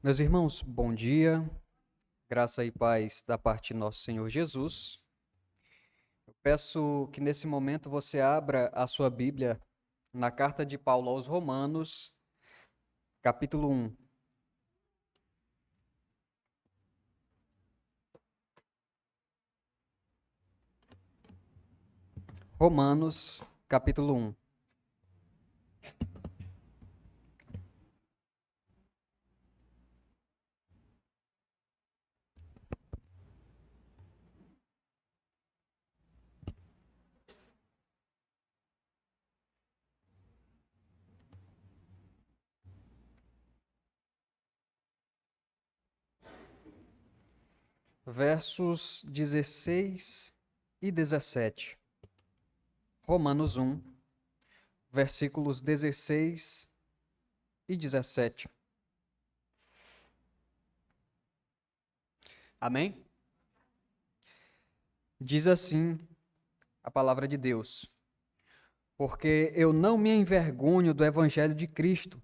Meus irmãos, bom dia, graça e paz da parte de nosso Senhor Jesus. Eu peço que nesse momento você abra a sua Bíblia na carta de Paulo aos Romanos, capítulo 1. Romanos, capítulo 1. Versos 16 e 17. Romanos 1, versículos 16 e 17. Amém? Diz assim a palavra de Deus: Porque eu não me envergonho do evangelho de Cristo,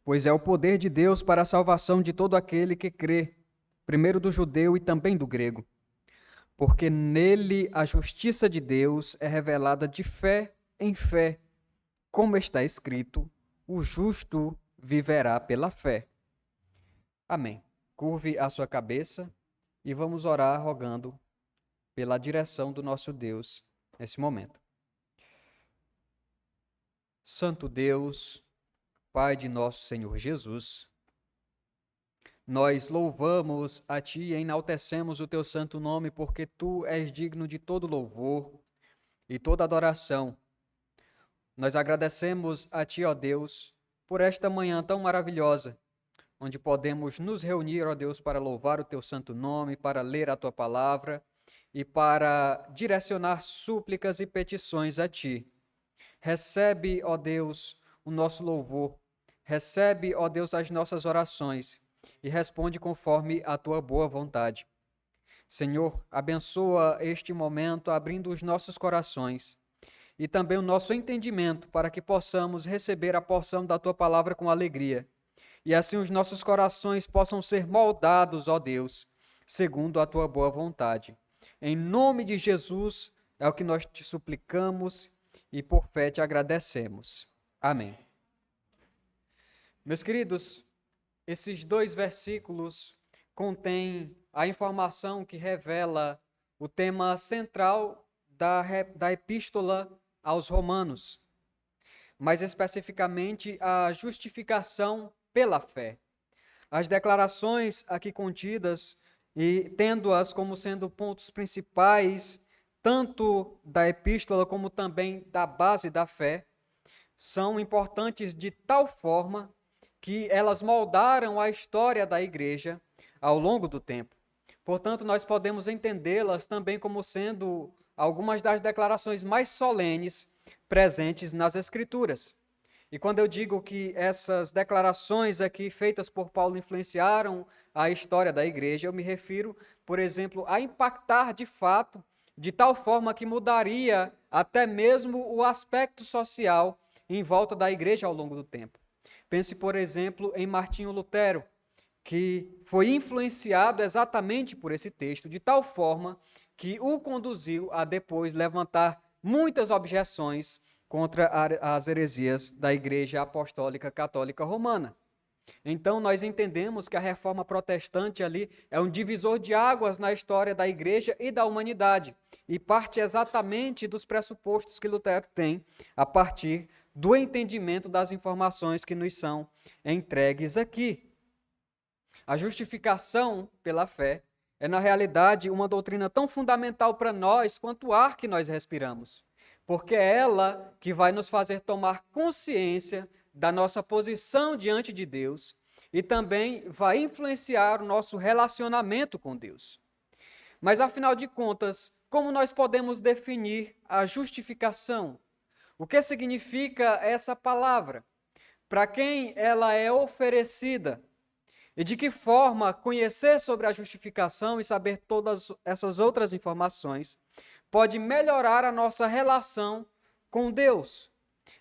pois é o poder de Deus para a salvação de todo aquele que crê, primeiro do judeu e também do grego. Porque nele a justiça de Deus é revelada de fé em fé, como está escrito: o justo viverá pela fé. Amém. Curve a sua cabeça e vamos orar rogando pela direção do nosso Deus nesse momento. Santo Deus, Pai de nosso Senhor Jesus, nós louvamos a Ti e enaltecemos o Teu santo nome, porque Tu és digno de todo louvor e toda adoração. Nós agradecemos a Ti, ó Deus, por esta manhã tão maravilhosa, onde podemos nos reunir, ó Deus, para louvar o Teu santo nome, para ler a Tua palavra e para direcionar súplicas e petições a Ti. Recebe, ó Deus, o nosso louvor. Recebe, ó Deus, as nossas orações e responde conforme a tua boa vontade. Senhor, abençoa este momento abrindo os nossos corações e também o nosso entendimento para que possamos receber a porção da tua palavra com alegria. E assim os nossos corações possam ser moldados, ó Deus, segundo a tua boa vontade. Em nome de Jesus é o que nós te suplicamos e por fé te agradecemos. Amém. Meus queridos, esses dois versículos contêm a informação que revela o tema central da epístola aos Romanos, mais especificamente a justificação pela fé. As declarações aqui contidas, e tendo-as como sendo pontos principais, tanto da epístola como também da base da fé, são importantes de tal forma que elas moldaram a história da igreja ao longo do tempo. Portanto, nós podemos entendê-las também como sendo algumas das declarações mais solenes presentes nas Escrituras. E quando eu digo que essas declarações aqui feitas por Paulo influenciaram a história da igreja, eu me refiro, por exemplo, a impactar de fato, de tal forma que mudaria até mesmo o aspecto social em volta da igreja ao longo do tempo. Pense, por exemplo, em Martinho Lutero, que foi influenciado exatamente por esse texto, de tal forma que o conduziu a depois levantar muitas objeções contra as heresias da Igreja Apostólica Católica Romana. Então, nós entendemos que a reforma protestante ali é um divisor de águas na história da igreja e da humanidade, e parte exatamente dos pressupostos que Lutero tem a partir do entendimento das informações que nos são entregues aqui. A justificação pela fé é, na realidade, uma doutrina tão fundamental para nós quanto o ar que nós respiramos, porque é ela que vai nos fazer tomar consciência da nossa posição diante de Deus e também vai influenciar o nosso relacionamento com Deus. Mas, afinal de contas, como nós podemos definir a justificação? O que significa essa palavra? Para quem ela é oferecida? E de que forma conhecer sobre a justificação e saber todas essas outras informações pode melhorar a nossa relação com Deus?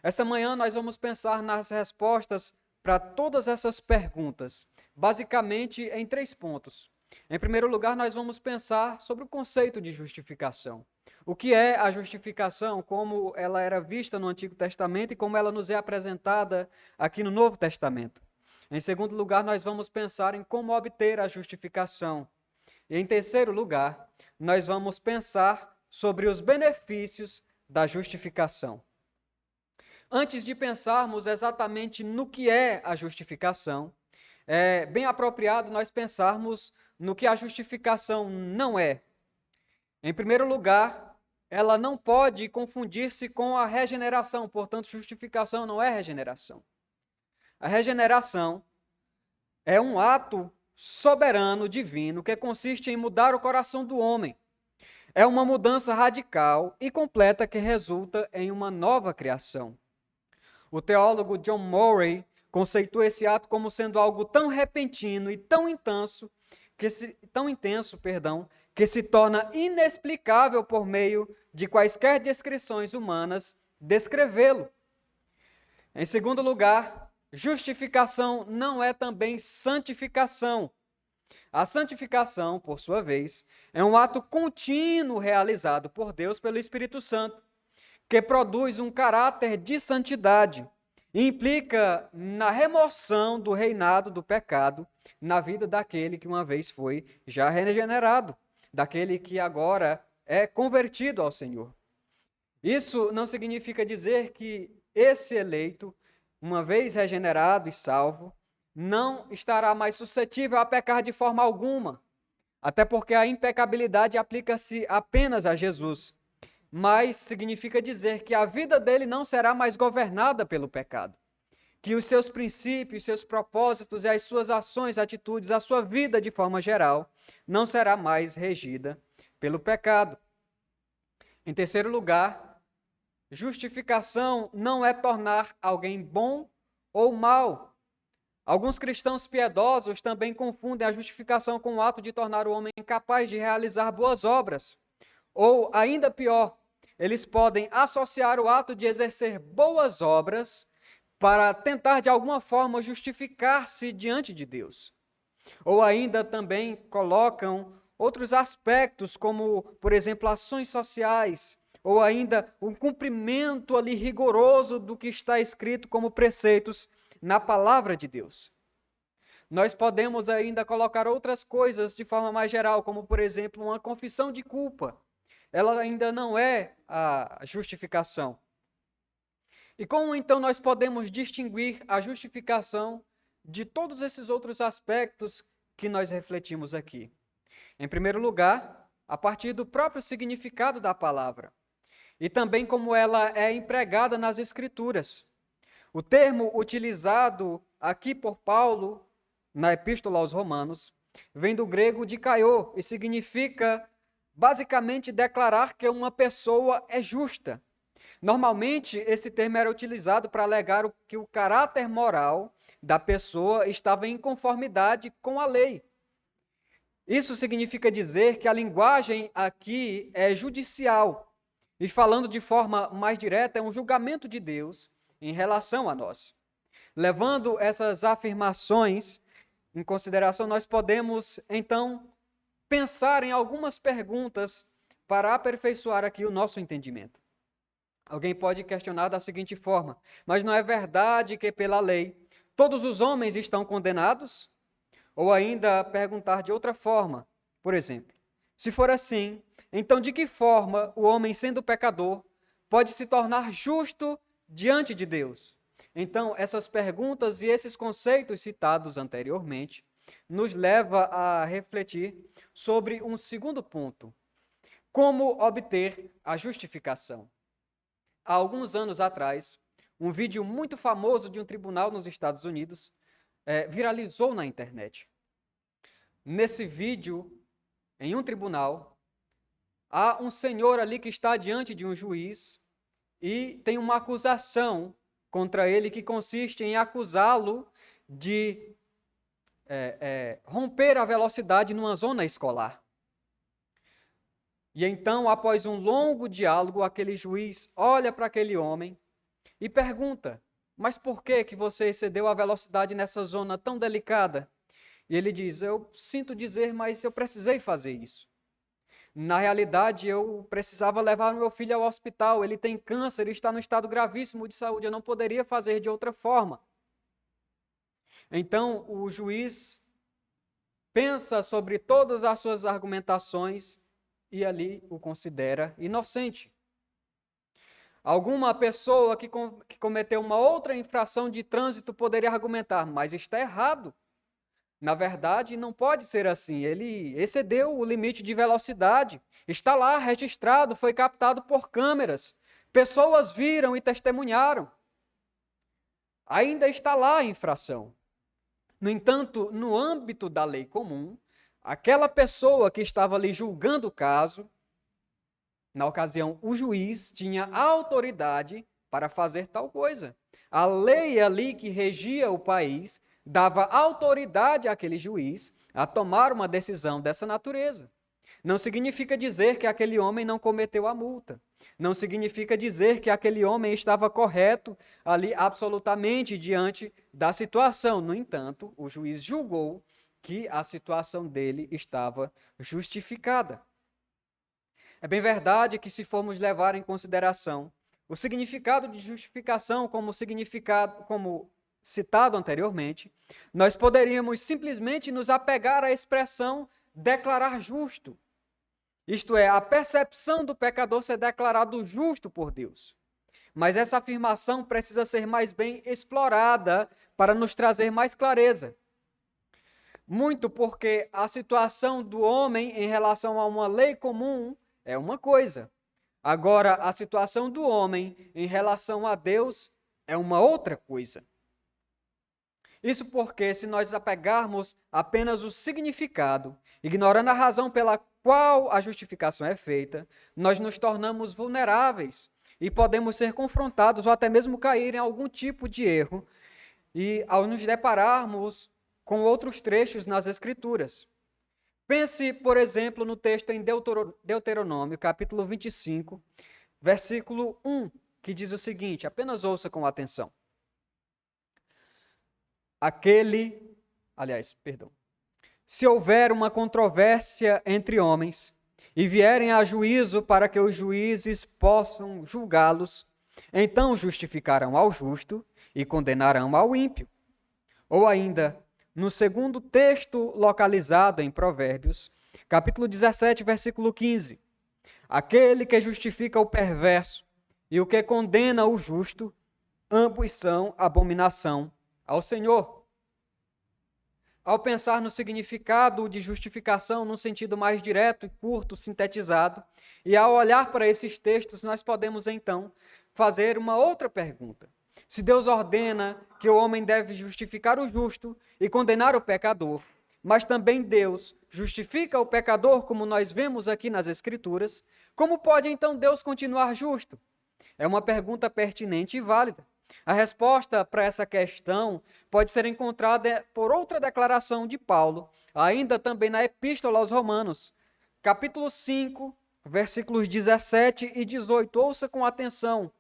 Essa manhã nós vamos pensar nas respostas para todas essas perguntas, basicamente em 3 pontos. Em primeiro lugar, nós vamos pensar sobre o conceito de justificação. O que é a justificação, como ela era vista no Antigo Testamento e como ela nos é apresentada aqui no Novo Testamento. Em segundo lugar, nós vamos pensar em como obter a justificação. E em terceiro lugar, nós vamos pensar sobre os benefícios da justificação. Antes de pensarmos exatamente no que é a justificação, é bem apropriado nós pensarmos no que a justificação não é. Em primeiro lugar, ela não pode confundir-se com a regeneração, portanto, justificação não é regeneração. A regeneração é um ato soberano, divino, que consiste em mudar o coração do homem. É uma mudança radical e completa que resulta em uma nova criação. O teólogo John Murray conceitua esse ato como sendo algo tão repentino e tão intenso, que se torna inexplicável por meio de quaisquer descrições humanas descrevê-lo. Em segundo lugar, justificação não é também santificação. A santificação, por sua vez, é um ato contínuo realizado por Deus pelo Espírito Santo, que produz um caráter de santidade e implica na remoção do reinado do pecado na vida daquele que uma vez foi já regenerado, daquele que agora é convertido ao Senhor. Isso não significa dizer que esse eleito, uma vez regenerado e salvo, não estará mais suscetível a pecar de forma alguma, até porque a impecabilidade aplica-se apenas a Jesus. Mas significa dizer que a vida dele não será mais governada pelo pecado, que os seus princípios, seus propósitos e as suas ações, atitudes, a sua vida de forma geral, não será mais regida pelo pecado. Em terceiro lugar, justificação não é tornar alguém bom ou mal. Alguns cristãos piedosos também confundem a justificação com o ato de tornar o homem capaz de realizar boas obras. Ou, ainda pior, eles podem associar o ato de exercer boas obras para tentar, de alguma forma, justificar-se diante de Deus. Ou ainda também colocam outros aspectos, como, por exemplo, ações sociais, ou ainda um cumprimento ali rigoroso do que está escrito como preceitos na palavra de Deus. Nós podemos ainda colocar outras coisas de forma mais geral, como, por exemplo, uma confissão de culpa. Ela ainda não é a justificação. E como então nós podemos distinguir a justificação de todos esses outros aspectos que nós refletimos aqui? Em primeiro lugar, a partir do próprio significado da palavra e também como ela é empregada nas Escrituras. O termo utilizado aqui por Paulo na Epístola aos Romanos vem do grego dikaiô e significa basicamente declarar que uma pessoa é justa. Normalmente, esse termo era utilizado para alegar que o caráter moral da pessoa estava em conformidade com a lei. Isso significa dizer que a linguagem aqui é judicial. E falando de forma mais direta, é um julgamento de Deus em relação a nós. Levando essas afirmações em consideração, nós podemos, então, pensar em algumas perguntas para aperfeiçoar aqui o nosso entendimento. Alguém pode questionar da seguinte forma: mas não é verdade que pela lei todos os homens estão condenados? Ou ainda perguntar de outra forma, por exemplo, se for assim, então de que forma o homem, sendo pecador, pode se tornar justo diante de Deus? Então, essas perguntas e esses conceitos citados anteriormente nos leva a refletir sobre um segundo ponto: como obter a justificação. Há alguns anos atrás, um vídeo muito famoso de um tribunal nos Estados Unidos viralizou na internet. Nesse vídeo, em um tribunal, há um senhor ali que está diante de um juiz e tem uma acusação contra ele que consiste em acusá-lo de romper a velocidade numa zona escolar. E então, após um longo diálogo, aquele juiz olha para aquele homem e pergunta: mas por que você excedeu a velocidade nessa zona tão delicada? E ele diz: eu sinto dizer, mas eu precisei fazer isso. Na realidade, eu precisava levar o meu filho ao hospital. Ele tem câncer, ele está no estado gravíssimo de saúde. Eu não poderia fazer de outra forma. Então, o juiz pensa sobre todas as suas argumentações e ali o considera inocente. Alguma pessoa que cometeu uma outra infração de trânsito poderia argumentar, mas está errado. Na verdade, não pode ser assim. Ele excedeu o limite de velocidade. Está lá registrado, foi captado por câmeras. Pessoas viram e testemunharam. Ainda está lá a infração. No entanto, no âmbito da lei comum, aquela pessoa que estava ali julgando o caso, na ocasião, o juiz tinha autoridade para fazer tal coisa. A lei ali que regia o país dava autoridade àquele juiz a tomar uma decisão dessa natureza. Não significa dizer que aquele homem não cometeu a multa. Não significa dizer que aquele homem estava correto ali absolutamente diante da situação. No entanto, o juiz julgou que a situação dele estava justificada. É bem verdade que, se formos levar em consideração o significado de justificação como citado anteriormente, nós poderíamos simplesmente nos apegar à expressão declarar justo. Isto é, a percepção do pecador ser declarado justo por Deus. Mas essa afirmação precisa ser mais bem explorada para nos trazer mais clareza. Muito porque a situação do homem em relação a uma lei comum é uma coisa. Agora, a situação do homem em relação a Deus é uma outra coisa. Isso porque, se nós apegarmos apenas o significado, ignorando a razão pela qual a justificação é feita, nós nos tornamos vulneráveis e podemos ser confrontados ou até mesmo cair em algum tipo de erro e ao nos depararmos com outros trechos nas Escrituras. Pense, por exemplo, no texto em Deuteronômio, capítulo 25, versículo 1, que diz o seguinte, apenas ouça com atenção. Se houver uma controvérsia entre homens e vierem a juízo para que os juízes possam julgá-los, então justificarão ao justo e condenarão ao ímpio. Ou ainda, no segundo texto localizado em Provérbios, capítulo 17, versículo 15. Aquele que justifica o perverso e o que condena o justo, ambos são abominação ao Senhor. Ao pensar no significado de justificação num sentido mais direto e curto, sintetizado, e ao olhar para esses textos, nós podemos então fazer uma outra pergunta. Se Deus ordena que o homem deve justificar o justo e condenar o pecador, mas também Deus justifica o pecador, como nós vemos aqui nas Escrituras, como pode então Deus continuar justo? É uma pergunta pertinente e válida. A resposta para essa questão pode ser encontrada por outra declaração de Paulo, ainda também na Epístola aos Romanos, capítulo 5, versículos 17 e 18. Ouça com atenção.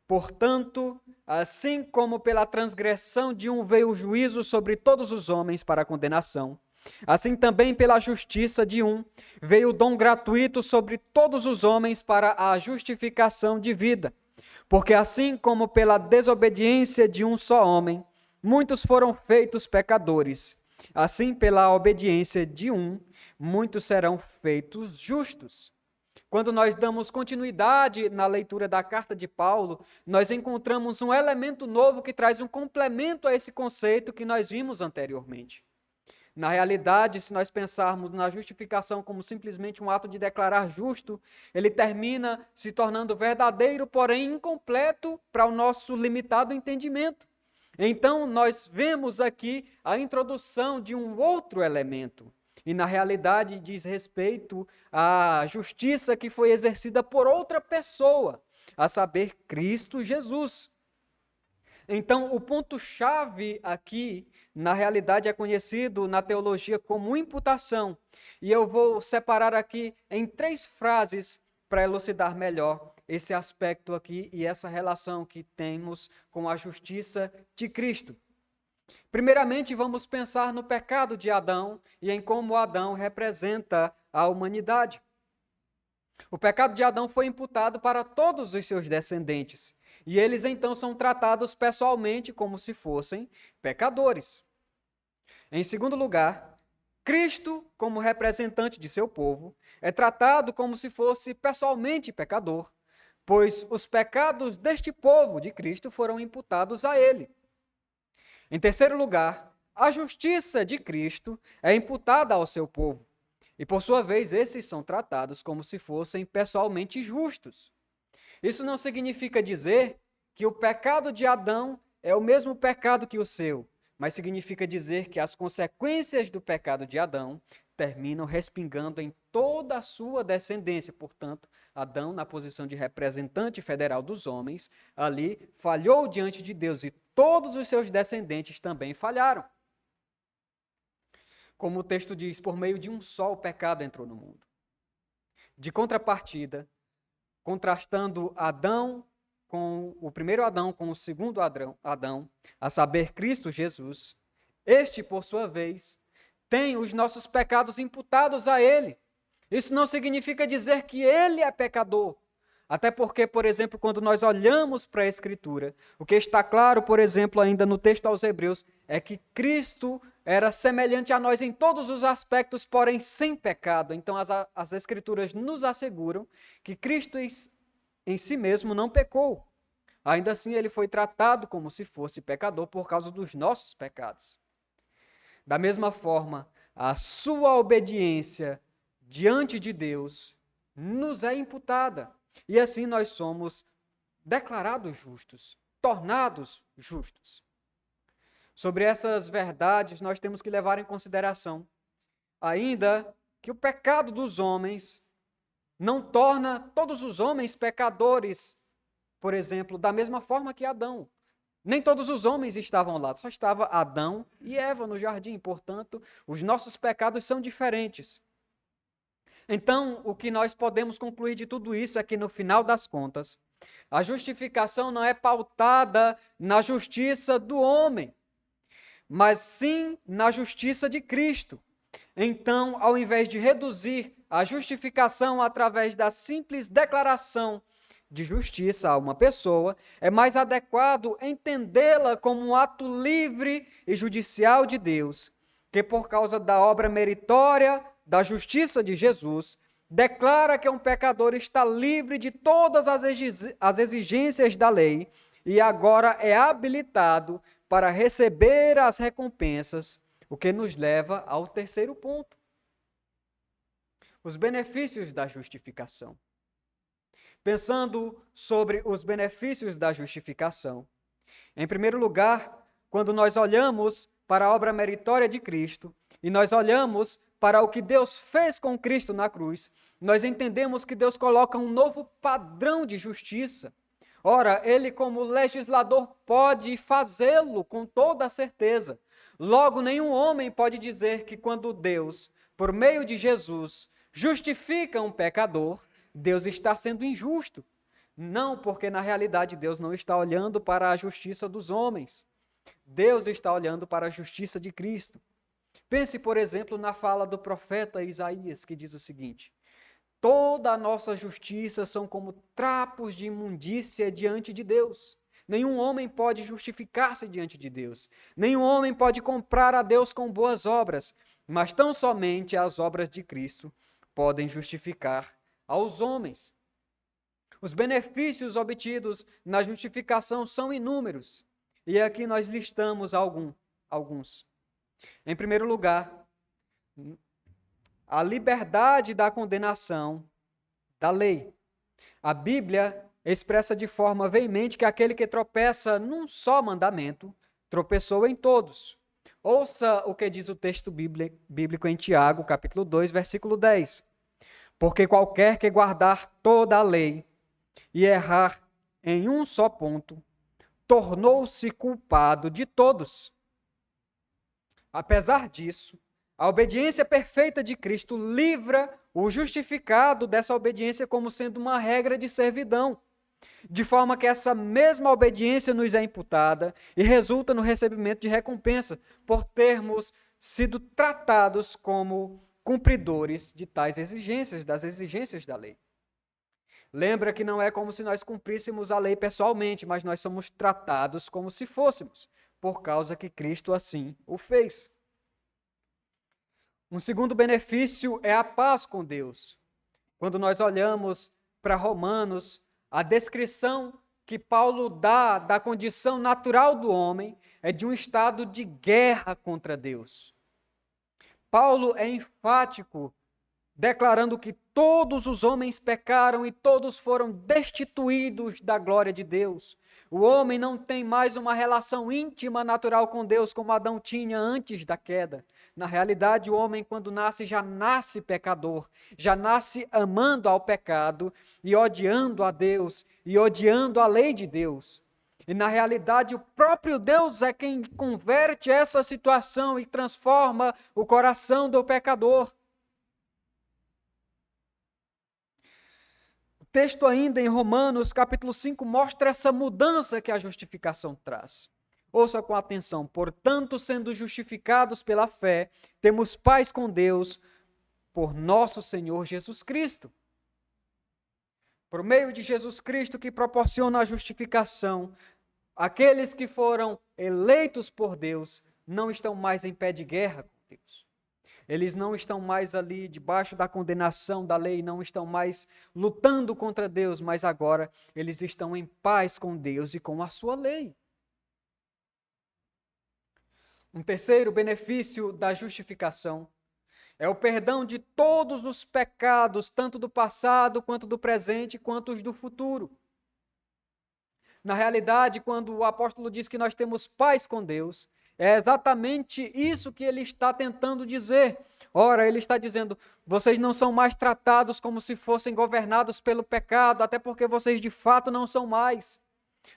Portanto, assim como pela transgressão de um veio o juízo sobre todos os homens para a condenação, assim também pela justiça de um veio o dom gratuito sobre todos os homens para a justificação de vida. Porque assim como pela desobediência de um só homem, muitos foram feitos pecadores, assim pela obediência de um, muitos serão feitos justos. Quando nós damos continuidade na leitura da carta de Paulo, nós encontramos um elemento novo que traz um complemento a esse conceito que nós vimos anteriormente. Na realidade, se nós pensarmos na justificação como simplesmente um ato de declarar justo, ele termina se tornando verdadeiro, porém incompleto para o nosso limitado entendimento. Então, nós vemos aqui a introdução de um outro elemento. E, na realidade, diz respeito à justiça que foi exercida por outra pessoa, a saber, Cristo Jesus. Então, o ponto-chave aqui, na realidade, é conhecido na teologia como imputação. E eu vou separar aqui em 3 frases para elucidar melhor esse aspecto aqui e essa relação que temos com a justiça de Cristo. Primeiramente, vamos pensar no pecado de Adão e em como Adão representa a humanidade. O pecado de Adão foi imputado para todos os seus descendentes, e eles então são tratados pessoalmente como se fossem pecadores. Em segundo lugar, Cristo, como representante de seu povo, é tratado como se fosse pessoalmente pecador, pois os pecados deste povo de Cristo foram imputados a ele. Em terceiro lugar, a justiça de Cristo é imputada ao seu povo, e por sua vez esses são tratados como se fossem pessoalmente justos. Isso não significa dizer que o pecado de Adão é o mesmo pecado que o seu, mas significa dizer que as consequências do pecado de Adão terminam respingando em toda a sua descendência. Portanto, Adão, na posição de representante federal dos homens, ali falhou diante de Deus e todos os seus descendentes também falharam. Como o texto diz, por meio de um só o pecado entrou no mundo. De contrapartida, contrastando Adão com o primeiro Adão com o segundo Adão, a saber, Cristo Jesus, este, por sua vez, tem os nossos pecados imputados a ele. Isso não significa dizer que ele é pecador. Até porque, por exemplo, quando nós olhamos para a Escritura, o que está claro, por exemplo, ainda no texto aos Hebreus, é que Cristo era semelhante a nós em todos os aspectos, porém sem pecado. Então as Escrituras nos asseguram que Cristo em si mesmo não pecou. Ainda assim, ele foi tratado como se fosse pecador por causa dos nossos pecados. Da mesma forma, a sua obediência diante de Deus nos é imputada. E assim nós somos declarados justos, tornados justos. Sobre essas verdades, nós temos que levar em consideração ainda que o pecado dos homens não torna todos os homens pecadores, por exemplo, da mesma forma que Adão. Nem todos os homens estavam lá, só estava Adão e Eva no jardim, portanto, os nossos pecados são diferentes. Então, o que nós podemos concluir de tudo isso é que, no final das contas, a justificação não é pautada na justiça do homem, mas sim na justiça de Cristo. Então, ao invés de reduzir a justificação através da simples declaração de justiça a uma pessoa, é mais adequado entendê-la como um ato livre e judicial de Deus, que por causa da obra meritória da justiça de Jesus, declara que um pecador está livre de todas as exigências da lei e agora é habilitado para receber as recompensas, o que nos leva ao terceiro ponto. Os benefícios da justificação. Pensando sobre os benefícios da justificação, em primeiro lugar, quando nós olhamos para a obra meritória de Cristo e nós olhamos para o que Deus fez com Cristo na cruz, nós entendemos que Deus coloca um novo padrão de justiça. Ora, ele como legislador pode fazê-lo com toda a certeza. Logo, nenhum homem pode dizer que quando Deus, por meio de Jesus, justifica um pecador, Deus está sendo injusto. Não, porque na realidade Deus não está olhando para a justiça dos homens. Deus está olhando para a justiça de Cristo. Pense, por exemplo, na fala do profeta Isaías, que diz o seguinte: toda a nossa justiça são como trapos de imundícia diante de Deus. Nenhum homem pode justificar-se diante de Deus. Nenhum homem pode comprar a Deus com boas obras, mas tão somente as obras de Cristo podem justificar aos homens. Os benefícios obtidos na justificação são inúmeros, e aqui nós listamos alguns. Em primeiro lugar, a liberdade da condenação da lei. A Bíblia expressa de forma veemente que aquele que tropeça num só mandamento, tropeçou em todos. Ouça o que diz o texto bíblico em Tiago, capítulo 2, versículo 10. Porque qualquer que guardar toda a lei e errar em um só ponto, tornou-se culpado de todos. Apesar disso, a obediência perfeita de Cristo livra o justificado dessa obediência como sendo uma regra de servidão. de forma que essa mesma obediência nos é imputada e resulta no recebimento de recompensa por termos sido tratados como cumpridores de tais exigências, das exigências da lei. Lembra que não é como se nós cumpríssemos a lei pessoalmente, mas nós somos tratados como se fôssemos, por causa que Cristo assim o fez. Um segundo benefício é a paz com Deus. Quando nós olhamos para Romanos, a descrição que Paulo dá da condição natural do homem é de um estado de guerra contra Deus. Paulo é enfático, declarando que todos os homens pecaram e todos foram destituídos da glória de Deus. O homem não tem mais uma relação íntima, natural com Deus, como Adão tinha antes da queda. Na realidade, o homem, quando nasce, já nasce pecador, já nasce amando ao pecado e odiando a Deus e odiando a lei de Deus. E na realidade, o próprio Deus é quem converte essa situação e transforma o coração do pecador. O texto ainda em Romanos, capítulo 5, mostra essa mudança que a justificação traz. Ouça com atenção. Portanto, sendo justificados pela fé, temos paz com Deus por nosso Senhor Jesus Cristo. Por meio de Jesus Cristo que proporciona a justificação, aqueles que foram eleitos por Deus não estão mais em pé de guerra com Deus. Eles não estão mais ali debaixo da condenação da lei, não estão mais lutando contra Deus, mas agora eles estão em paz com Deus e com a sua lei. Um terceiro benefício da justificação é o perdão de todos os pecados, tanto do passado, quanto do presente, quanto os do futuro. Na realidade, quando o apóstolo diz que nós temos paz com Deus, é exatamente isso que ele está tentando dizer. Ora, ele está dizendo, vocês não são mais tratados como se fossem governados pelo pecado, até porque vocês de fato não são mais.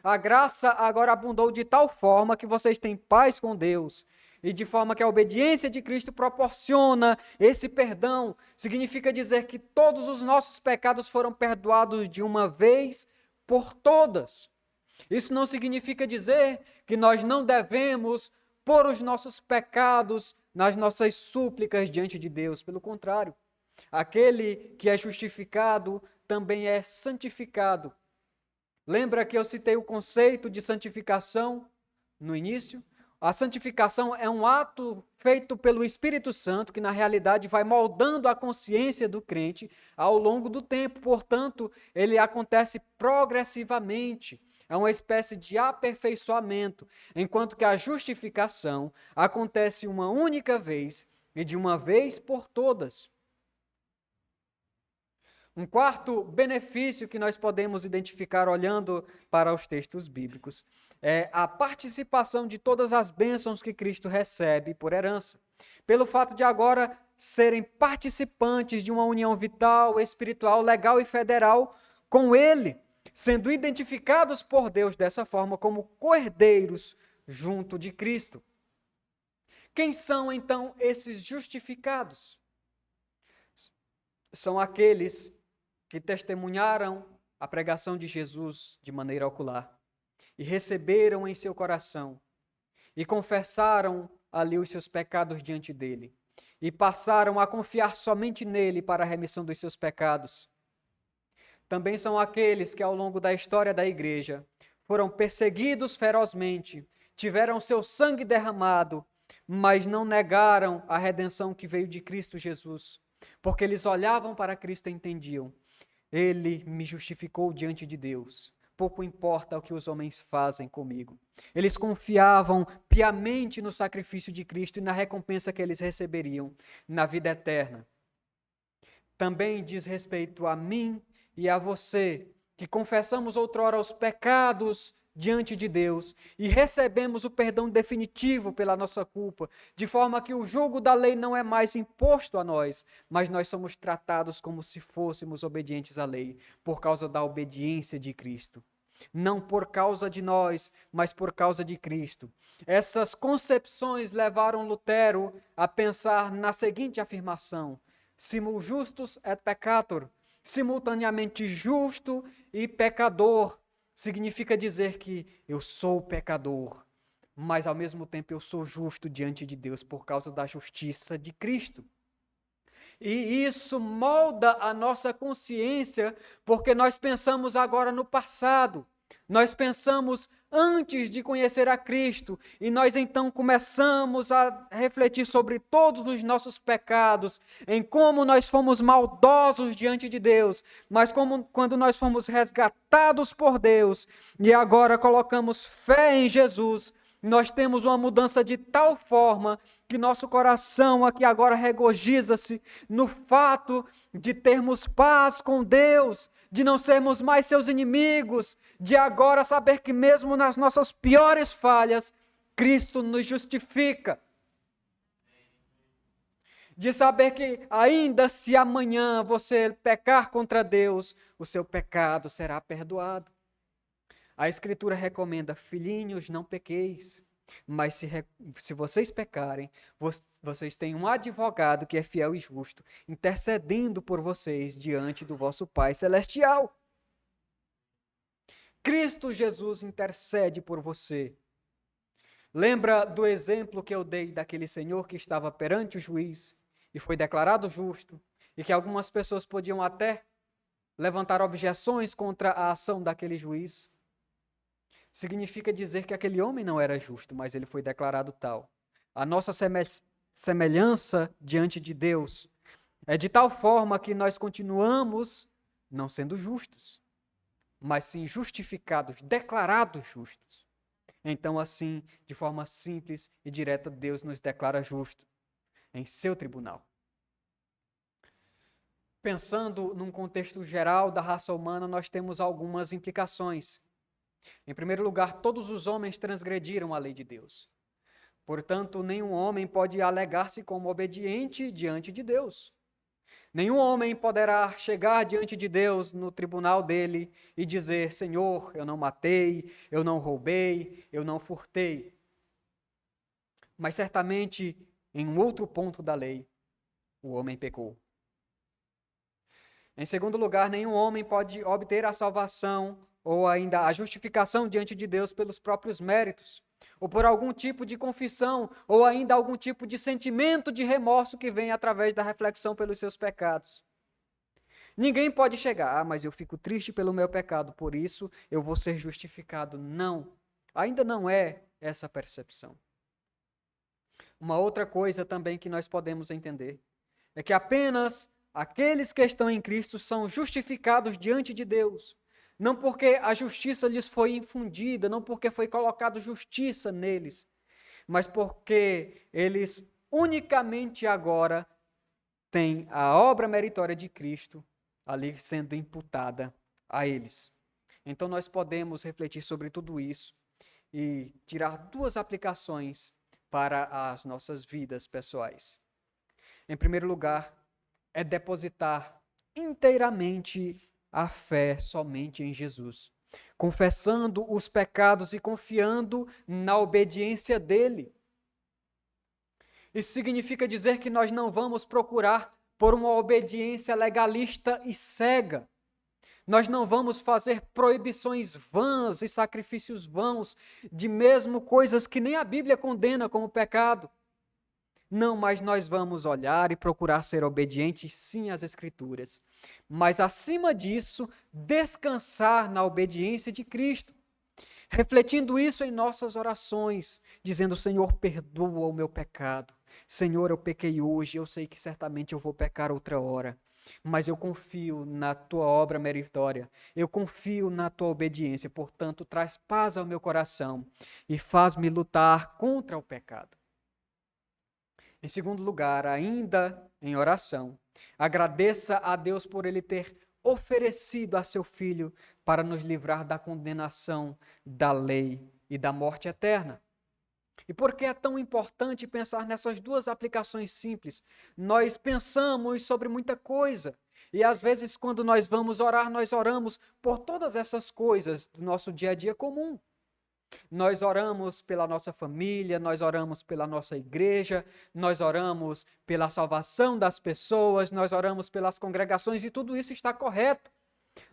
A graça agora abundou de tal forma que vocês têm paz com Deus. E de forma que a obediência de Cristo proporciona esse perdão, significa dizer que todos os nossos pecados foram perdoados de uma vez por todas. Isso não significa dizer que nós não devemos pôr os nossos pecados nas nossas súplicas diante de Deus. Pelo contrário, aquele que é justificado também é santificado. Lembra que eu citei o conceito de santificação no início? A santificação é um ato feito pelo Espírito Santo que, na realidade, vai moldando a consciência do crente ao longo do tempo. Portanto, ele acontece progressivamente. É uma espécie de aperfeiçoamento, enquanto que a justificação acontece uma única vez e de uma vez por todas. Um quarto benefício que nós podemos identificar olhando para os textos bíblicos é a participação de todas as bênçãos que Cristo recebe por herança. Pelo fato de agora serem participantes de uma união vital, espiritual, legal e federal com Ele, sendo identificados por Deus dessa forma como co-herdeiros junto de Cristo. Quem são então esses justificados? São aqueles que testemunharam a pregação de Jesus de maneira ocular e receberam em seu coração e confessaram ali os seus pecados diante dele e passaram a confiar somente nele para a remissão dos seus pecados. Também são aqueles que ao longo da história da igreja foram perseguidos ferozmente, tiveram seu sangue derramado, mas não negaram a redenção que veio de Cristo Jesus, porque eles olhavam para Cristo e entendiam: Ele me justificou diante de Deus. Pouco importa o que os homens fazem comigo. Eles confiavam piamente no sacrifício de Cristo e na recompensa que eles receberiam na vida eterna. Também diz respeito a mim e a você, que confessamos outrora os pecados diante de Deus e recebemos o perdão definitivo pela nossa culpa, de forma que o jugo da lei não é mais imposto a nós, mas nós somos tratados como se fôssemos obedientes à lei, por causa da obediência de Cristo. Não por causa de nós, mas por causa de Cristo. Essas concepções levaram Lutero a pensar na seguinte afirmação: simul justus et peccator. simultaneamente justo e pecador. Significa dizer que eu sou pecador, mas ao mesmo tempo eu sou justo diante de Deus por causa da justiça de Cristo. E isso molda a nossa consciência, porque nós pensamos agora no passado. Nós pensamos antes de conhecer a Cristo, e nós então começamos a refletir sobre todos os nossos pecados, em como nós fomos maldosos diante de Deus, mas quando nós fomos resgatados por Deus, e agora colocamos fé em Jesus, nós temos uma mudança de tal forma que nosso coração aqui agora regozija-se no fato de termos paz com Deus, de não sermos mais seus inimigos, de agora saber que mesmo nas nossas piores falhas, Cristo nos justifica. De saber que ainda se amanhã você pecar contra Deus, o seu pecado será perdoado. A Escritura recomenda: filhinhos, não pequeis, mas se vocês pecarem, vocês têm um advogado que é fiel e justo, intercedendo por vocês diante do vosso Pai Celestial. Cristo Jesus intercede por você. Lembra do exemplo que eu dei daquele senhor que estava perante o juiz e foi declarado justo, e que algumas pessoas podiam até levantar objeções contra a ação daquele juiz? Significa dizer que aquele homem não era justo, mas ele foi declarado tal. A nossa semelhança diante de Deus é de tal forma que nós continuamos não sendo justos, mas sim justificados, declarados justos. Então, assim, de forma simples e direta, Deus nos declara justo em seu tribunal. Pensando num contexto geral da raça humana, nós temos algumas implicações. Em primeiro lugar, todos os homens transgrediram a lei de Deus. Portanto, nenhum homem pode alegar-se como obediente diante de Deus. Nenhum homem poderá chegar diante de Deus no tribunal dele e dizer: Senhor, eu não matei, eu não roubei, eu não furtei. Mas certamente, em um outro ponto da lei, o homem pecou. Em segundo lugar, nenhum homem pode obter a salvação ou ainda a justificação diante de Deus pelos próprios méritos, ou por algum tipo de confissão, ou ainda algum tipo de sentimento de remorso que vem através da reflexão pelos seus pecados. Ninguém pode chegar: mas eu fico triste pelo meu pecado, por isso eu vou ser justificado. Não, ainda não é essa percepção. Uma outra coisa também que nós podemos entender é que apenas aqueles que estão em Cristo são justificados diante de Deus. Não porque a justiça lhes foi infundida, não porque foi colocado justiça neles, mas porque eles unicamente agora têm a obra meritória de Cristo ali sendo imputada a eles. Então nós podemos refletir sobre tudo isso e tirar duas aplicações para as nossas vidas pessoais. Em primeiro lugar, é depositar inteiramente a fé somente em Jesus, confessando os pecados e confiando na obediência dele. Isso significa dizer que nós não vamos procurar por uma obediência legalista e cega. Nós não vamos fazer proibições vãs e sacrifícios vãos de mesmo coisas que nem a Bíblia condena como pecado. Não, mas nós vamos olhar e procurar ser obedientes, sim, às Escrituras. Mas, acima disso, descansar na obediência de Cristo. Refletindo isso em nossas orações, dizendo: Senhor, perdoa o meu pecado. Senhor, eu pequei hoje, eu sei que certamente eu vou pecar outra hora. Mas eu confio na tua obra meritória, eu confio na tua obediência. Portanto, traz paz ao meu coração e faz-me lutar contra o pecado. Em segundo lugar, ainda em oração, agradeça a Deus por Ele ter oferecido a seu Filho para nos livrar da condenação da lei e da morte eterna. E por que é tão importante pensar nessas duas aplicações simples? Nós pensamos sobre muita coisa e às vezes quando nós vamos orar, nós oramos por todas essas coisas do nosso dia a dia comum. Nós oramos pela nossa família, nós oramos pela nossa igreja, nós oramos pela salvação das pessoas, nós oramos pelas congregações e tudo isso está correto.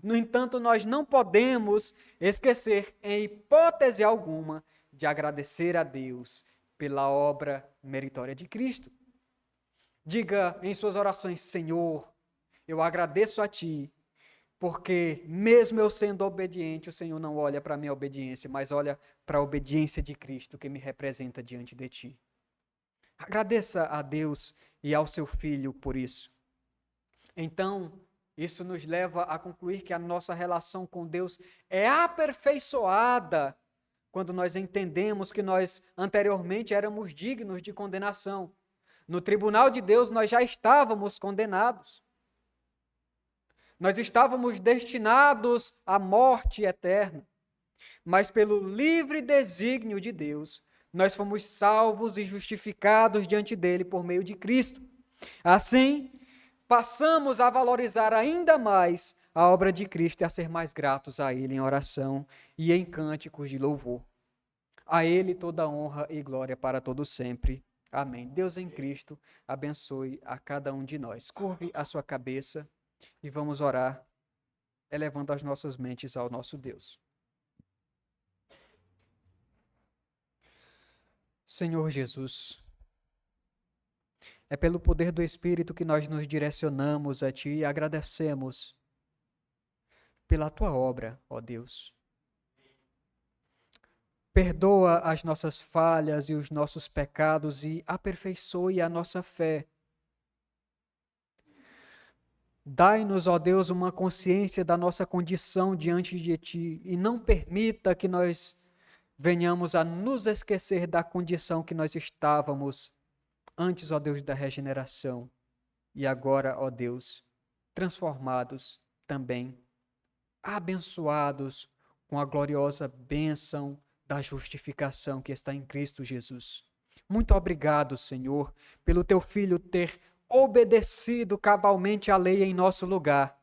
No entanto, nós não podemos esquecer, em hipótese alguma, de agradecer a Deus pela obra meritória de Cristo. Diga em suas orações: Senhor, eu agradeço a Ti, porque mesmo eu sendo obediente, o Senhor não olha para a minha obediência, mas olha para a obediência de Cristo que me representa diante de Ti. Agradeça a Deus e ao Seu Filho por isso. Então, isso nos leva a concluir que a nossa relação com Deus é aperfeiçoada quando nós entendemos que nós anteriormente éramos dignos de condenação. No tribunal de Deus nós já estávamos condenados. Nós estávamos destinados à morte eterna. Mas pelo livre desígnio de Deus, nós fomos salvos e justificados diante dele por meio de Cristo. Assim, passamos a valorizar ainda mais a obra de Cristo e a ser mais gratos a Ele em oração e em cânticos de louvor. A Ele toda honra e glória para todo sempre. Amém. Deus em Cristo abençoe a cada um de nós. Curve a sua cabeça e vamos orar, elevando as nossas mentes ao nosso Deus. Senhor Jesus, é pelo poder do Espírito que nós nos direcionamos a Ti e agradecemos pela Tua obra, ó Deus. Perdoa as nossas falhas e os nossos pecados e aperfeiçoe a nossa fé. Dai-nos, ó Deus, uma consciência da nossa condição diante de Ti e não permita que nós venhamos a nos esquecer da condição que nós estávamos antes, ó Deus, da regeneração, e agora, ó Deus, transformados também, abençoados com a gloriosa bênção da justificação que está em Cristo Jesus. Muito obrigado, Senhor, pelo Teu Filho ter obedecido cabalmente a lei em nosso lugar.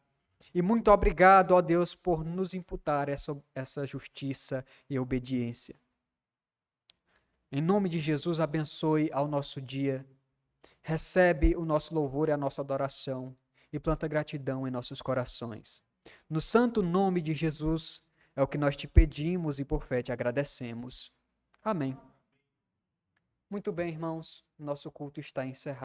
E muito obrigado, ó Deus, por nos imputar essa justiça e obediência. Em nome de Jesus, abençoe ao nosso dia. Recebe o nosso louvor e a nossa adoração e planta gratidão em nossos corações. No santo nome de Jesus é o que nós te pedimos e por fé te agradecemos. Amém. Muito bem, irmãos, nosso culto está encerrado.